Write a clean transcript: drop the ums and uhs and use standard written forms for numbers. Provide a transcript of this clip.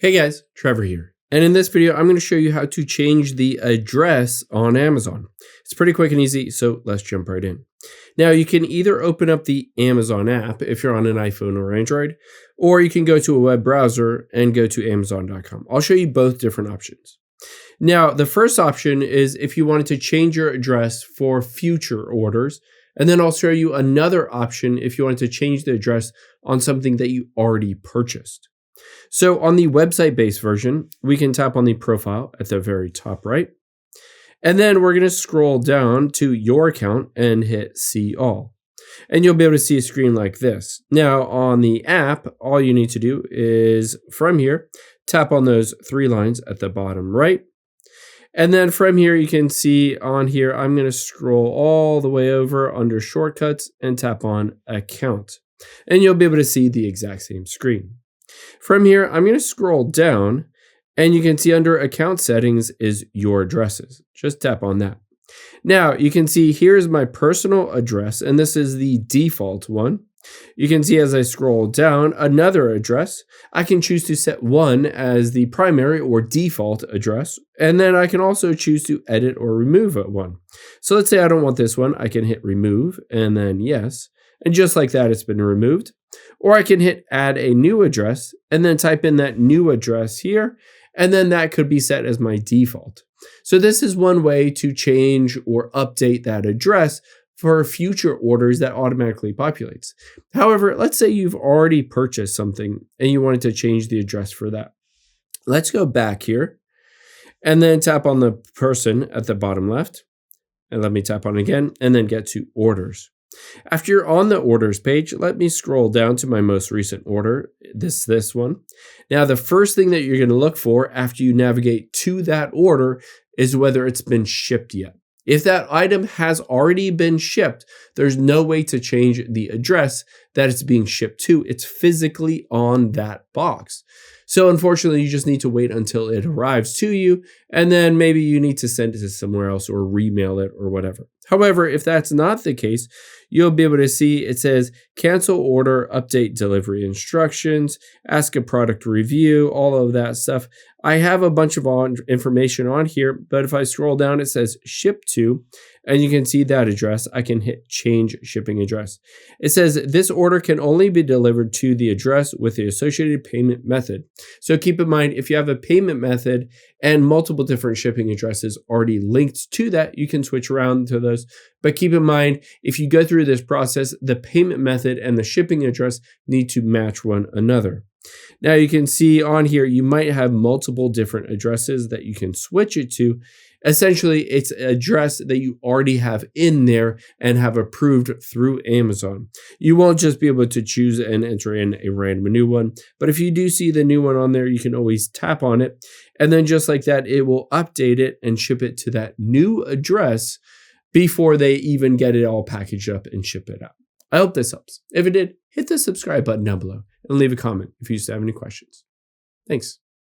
Hey guys, Trevor here. And in this video, I'm going to show you how to change the address on Amazon. It's pretty quick and easy, so let's jump right in. Now, you can either open up the Amazon app if you're on an iPhone or Android, or you can go to a web browser and go to Amazon.com. I'll show you both different options. Now, the first option is if you wanted to change your address for future orders, and then I'll show you another option if you wanted to change the address on something that you already purchased. So on the website-based version, we can tap on the profile at the very top right. And then we're going to scroll down to your account and hit see all. And you'll be able to see a screen like this. Now on the app, all you need to do is from here, tap on those three lines at the bottom right. And then from here, you can see on here, I'm going to scroll all the way over under shortcuts and tap on account. And you'll be able to see the exact same screen. From here, I'm going to scroll down and you can see under account settings is your addresses. Just tap on that. Now you can see here's my personal address and this is the default one. You can see as I scroll down another address, I can choose to set one as the primary or default address. And then I can also choose to edit or remove one. So let's say I don't want this one. I can hit remove and then yes. And just like that, it's been removed. Or I can hit add a new address and then type in that new address here. And then that could be set as my default. So this is one way to change or update that address for future orders that automatically populates. However, let's say you've already purchased something and you wanted to change the address for that. Let's go back here and then tap on the person at the bottom left. And let me tap on again and then get to orders. After you're on the orders page, let me scroll down to my most recent order, this one. Now, the first thing that you're going to look for after you navigate to that order is whether it's been shipped yet. If that item has already been shipped, there's no way to change the address that it's being shipped to. It's physically on that box. So unfortunately, you just need to wait until it arrives to you, and then maybe you need to send it to somewhere else or remail it or whatever. However, if that's not the case, you'll be able to see it says cancel order, update delivery instructions, ask a product review, all of that stuff. I have a bunch of information on here, but if I scroll down, it says ship to, and you can see that address. I can hit change shipping address. It says this order can only be delivered to the address with the associated payment method. So keep in mind, if you have a payment method and multiple different shipping addresses already linked to that, you can switch around to those. But keep in mind, if you go through this process, the payment method and the shipping address need to match one another. Now you can see on here, you might have multiple different addresses that you can switch it to. Essentially, it's an address that you already have in there and have approved through Amazon. You won't just be able to choose and enter in a random new one. But if you do see the new one on there, you can always tap on it. And then just like that, it will update it and ship it to that new address before they even get it all packaged up and ship it out. I hope this helps. If it did, hit the subscribe button down below and leave a comment if you still have any questions. Thanks.